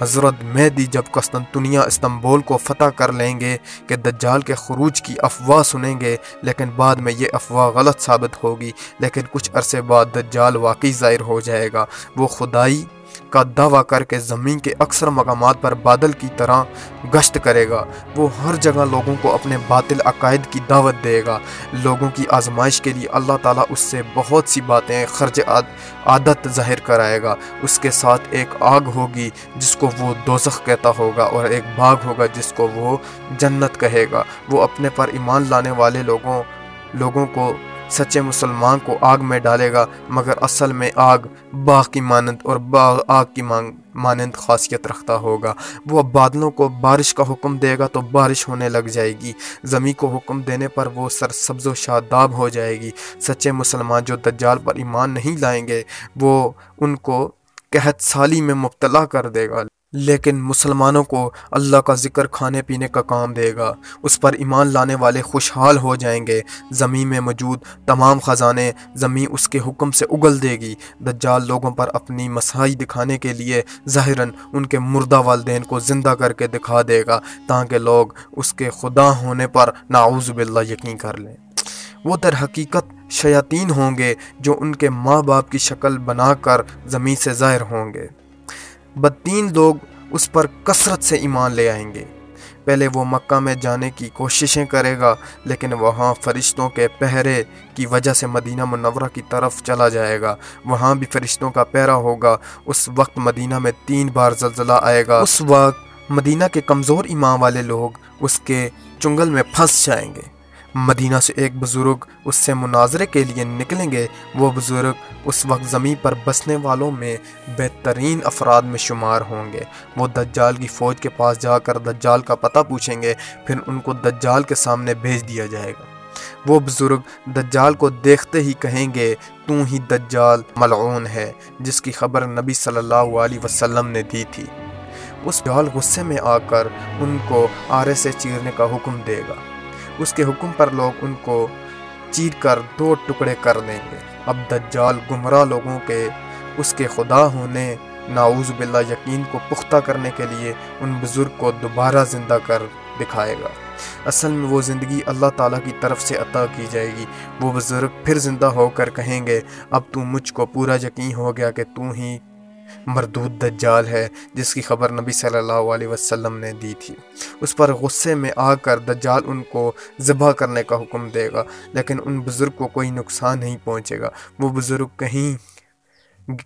حضرت مہدی جب قسطنطنیہ استنبول کو فتح کر لیں گے کہ دجال کے خروج کی افواہ سنیں گے، لیکن بعد میں یہ افواہ غلط ثابت ہوگی۔ لیکن کچھ عرصے بعد دجال واقعی ظاہر ہو جائے گا۔ وہ خدائی کا دعویٰ کر کے زمین کے اکثر مقامات پر بادل کی طرح گشت کرے گا۔ وہ ہر جگہ لوگوں کو اپنے باطل عقائد کی دعوت دے گا۔ لوگوں کی آزمائش کے لیے اللہ تعالیٰ اس سے بہت سی باتیں خرج عادت ظاہر کرائے گا۔ اس کے ساتھ ایک آگ ہوگی جس کو وہ دوزخ کہتا ہوگا، اور ایک باغ ہوگا جس کو وہ جنت کہے گا۔ وہ اپنے پر ایمان لانے والے لوگوں کو، سچے مسلمان کو آگ میں ڈالے گا، مگر اصل میں آگ باغ کی مانند اور باغ آگ کی مانند خاصیت رکھتا ہوگا۔ وہ بادلوں کو بارش کا حکم دے گا تو بارش ہونے لگ جائے گی۔ زمین کو حکم دینے پر وہ سرسبز و شاداب ہو جائے گی۔ سچے مسلمان جو دجال پر ایمان نہیں لائیں گے وہ ان کو قحط سالی میں مبتلا کر دے گا، لیکن مسلمانوں کو اللہ کا ذکر کھانے پینے کا کام دے گا۔ اس پر ایمان لانے والے خوشحال ہو جائیں گے۔ زمین میں موجود تمام خزانے زمین اس کے حکم سے اگل دے گی۔ دجال لوگوں پر اپنی مسائی دکھانے کے لیے ظاہراً ان کے مردہ والدین کو زندہ کر کے دکھا دے گا تاکہ لوگ اس کے خدا ہونے پر نعوذ باللہ یقین کر لیں۔ وہ در حقیقت شیاطین ہوں گے جو ان کے ماں باپ کی شکل بنا کر زمین سے ظاہر ہوں گے۔ بدتین لوگ اس پر کثرت سے ایمان لے آئیں گے۔ پہلے وہ مکہ میں جانے کی کوششیں کرے گا، لیکن وہاں فرشتوں کے پہرے کی وجہ سے مدینہ منورہ کی طرف چلا جائے گا۔ وہاں بھی فرشتوں کا پہرا ہوگا۔ اس وقت مدینہ میں 3 بار زلزلہ آئے گا۔ اس وقت مدینہ کے کمزور ایمان والے لوگ اس کے چنگل میں پھنس جائیں گے۔ مدینہ سے ایک بزرگ اس سے مناظرے کے لیے نکلیں گے۔ وہ بزرگ اس وقت زمین پر بسنے والوں میں بہترین افراد میں شمار ہوں گے۔ وہ دجال کی فوج کے پاس جا کر دجال کا پتہ پوچھیں گے، پھر ان کو دجال کے سامنے بھیج دیا جائے گا۔ وہ بزرگ دجال کو دیکھتے ہی کہیں گے، تو ہی دجال ملعون ہے جس کی خبر نبی صلی اللہ علیہ وسلم نے دی تھی۔ اس دجال غصے میں آ کر ان کو آرے سے چیرنے کا حکم دے گا۔ اس کے حکم پر لوگ ان کو چیر کر 2 ٹکڑے کر دیں گے۔ اب دجال گمراہ لوگوں کے اس کے خدا ہونے نعوذ باللہ یقین کو پختہ کرنے کے لیے ان بزرگ کو دوبارہ زندہ کر دکھائے گا۔ اصل میں وہ زندگی اللہ تعالیٰ کی طرف سے عطا کی جائے گی۔ وہ بزرگ پھر زندہ ہو کر کہیں گے، اب تو مجھ کو پورا یقین ہو گیا کہ تو ہی مردود دجال ہے جس کی خبر نبی صلی اللہ علیہ وسلم نے دی تھی۔ اس پر غصے میں آ کر دجال ان کو ذبح کرنے کا حکم دے گا، لیکن ان بزرگ کو کوئی نقصان نہیں پہنچے گا۔ وہ بزرگ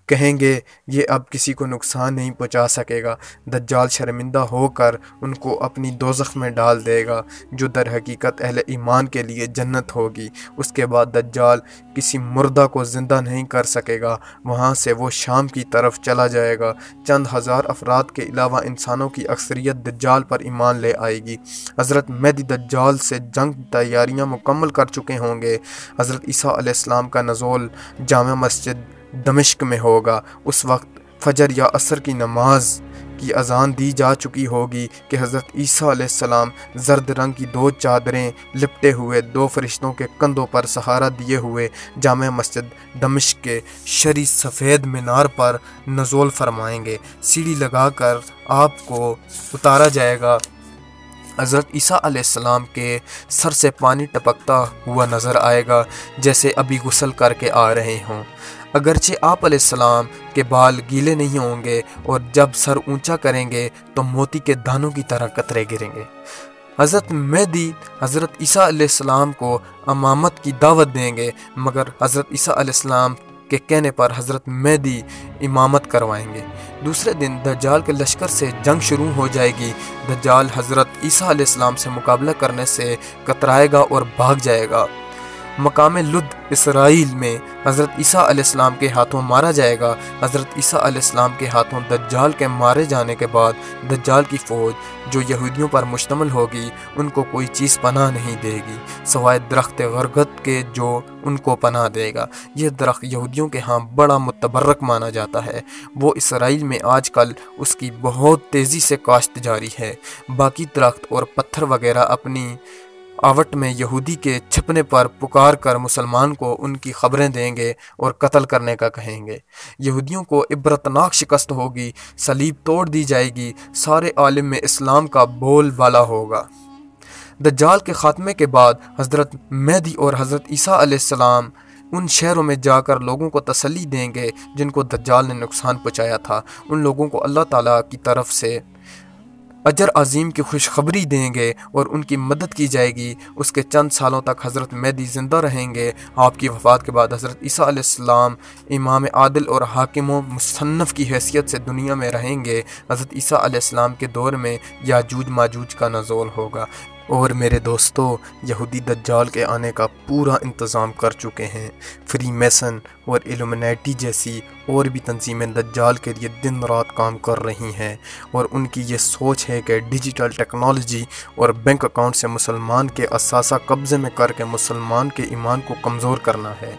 کہیں گے یہ اب کسی کو نقصان نہیں پہنچا سکے گا۔ دجال شرمندہ ہو کر ان کو اپنی دوزخ میں ڈال دے گا جو در حقیقت اہل ایمان کے لیے جنت ہوگی۔ اس کے بعد دجال کسی مردہ کو زندہ نہیں کر سکے گا۔ وہاں سے وہ شام کی طرف چلا جائے گا۔ چند ہزار افراد کے علاوہ انسانوں کی اکثریت دجال پر ایمان لے آئے گی۔ حضرت مہدی دجال سے جنگ تیاریاں مکمل کر چکے ہوں گے۔ حضرت عیسیٰ علیہ السلام کا نزول جامع مسجد دمشق میں ہوگا۔ اس وقت فجر یا عصر کی نماز کی اذان دی جا چکی ہوگی کہ حضرت عیسیٰ علیہ السلام زرد رنگ کی 2 چادریں لپٹے ہوئے 2 فرشتوں کے کندھوں پر سہارا دیے ہوئے جامع مسجد دمشق کے شرعی سفید مینار پر نزول فرمائیں گے۔ سیڑھی لگا کر آپ کو اتارا جائے گا۔ حضرت عیسیٰ علیہ السلام کے سر سے پانی ٹپکتا ہوا نظر آئے گا جیسے ابھی غسل کر کے آ رہے ہوں۔ اگرچہ آپ علیہ السلام کے بال گیلے نہیں ہوں گے، اور جب سر اونچا کریں گے تو موتی کے دانوں کی طرح قطرے گریں گے۔ حضرت مہدی حضرت عیسیٰ علیہ السلام کو امامت کی دعوت دیں گے، مگر حضرت عیسیٰ علیہ السلام کے کہنے پر حضرت مہدی امامت کروائیں گے۔ دوسرے دن دجال کے لشکر سے جنگ شروع ہو جائے گی۔ دجال حضرت عیسیٰ علیہ السلام سے مقابلہ کرنے سے کترائے گا اور بھاگ جائے گا۔ مقام لد اسرائیل میں حضرت عیسیٰ علیہ السلام کے ہاتھوں مارا جائے گا۔ حضرت عیسیٰ علیہ السلام کے ہاتھوں دجال کے مارے جانے کے بعد دجال کی فوج جو یہودیوں پر مشتمل ہوگی ان کو کوئی چیز پناہ نہیں دے گی سوائے درخت غرگت کے جو ان کو پناہ دے گا۔ یہ درخت یہودیوں کے ہاں بڑا متبرک مانا جاتا ہے۔ وہ اسرائیل میں آج کل اس کی بہت تیزی سے کاشت جاری ہے۔ باقی درخت اور پتھر وغیرہ اپنی آوٹ میں یہودی کے چھپنے پر پکار کر مسلمان کو ان کی خبریں دیں گے اور قتل کرنے کا کہیں گے۔ یہودیوں کو عبرتناک شکست ہوگی، صلیب توڑ دی جائے گی، سارے عالم میں اسلام کا بول بالا ہوگا۔ دجال کے خاتمے کے بعد حضرت مہدی اور حضرت عیسیٰ علیہ السلام ان شہروں میں جا کر لوگوں کو تسلی دیں گے جن کو دجال نے نقصان پہنچایا تھا۔ ان لوگوں کو اللہ تعالیٰ کی طرف سے اجر عظیم کی خوشخبری دیں گے اور ان کی مدد کی جائے گی۔ اس کے چند سالوں تک حضرت مہدی زندہ رہیں گے۔ آپ کی وفات کے بعد حضرت عیسیٰ علیہ السلام امام عادل اور حاکم و مصنف کی حیثیت سے دنیا میں رہیں گے۔ حضرت عیسیٰ علیہ السلام کے دور میں یاجوج ماجوج کا نزول ہوگا۔ اور میرے دوستو، یہودی دجال کے آنے کا پورا انتظام کر چکے ہیں۔ فری میسن اور ایلومینیٹی جیسی اور بھی تنظیمیں دجال کے لیے دن رات کام کر رہی ہیں، اور ان کی یہ سوچ ہے کہ ڈیجیٹل ٹیکنالوجی اور بینک اکاؤنٹ سے مسلمان کے اثاثہ قبضے میں کر کے مسلمان کے ایمان کو کمزور کرنا ہے،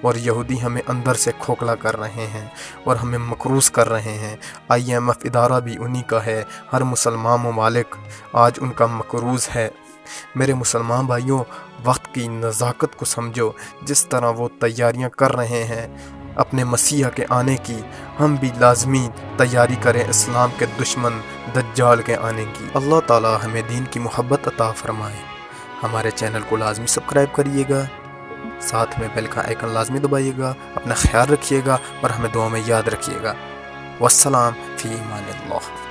اور یہودی ہمیں اندر سے کھوکھلا کر رہے ہیں اور ہمیں مکروس کر رہے ہیں۔ IMF ادارہ بھی انہی کا ہے، ہر مسلمان ممالک آج ان کا مکروز ہے۔ میرے مسلمان بھائیوں، وقت کی نزاکت کو سمجھو۔ جس طرح وہ تیاریاں کر رہے ہیں اپنے مسیح کے آنے کی، ہم بھی لازمی تیاری کریں اسلام کے دشمن دجال کے آنے کی۔ اللہ تعالی ہمیں دین کی محبت عطا فرمائے۔ ہمارے چینل کو لازمی سبسکرائب کریے گا، ساتھ میں بیل کا آئیکن لازمی دبائیے گا۔ اپنا خیال رکھیے گا اور ہمیں دعا میں یاد رکھیے گا۔ والسلام فی امان اللہ۔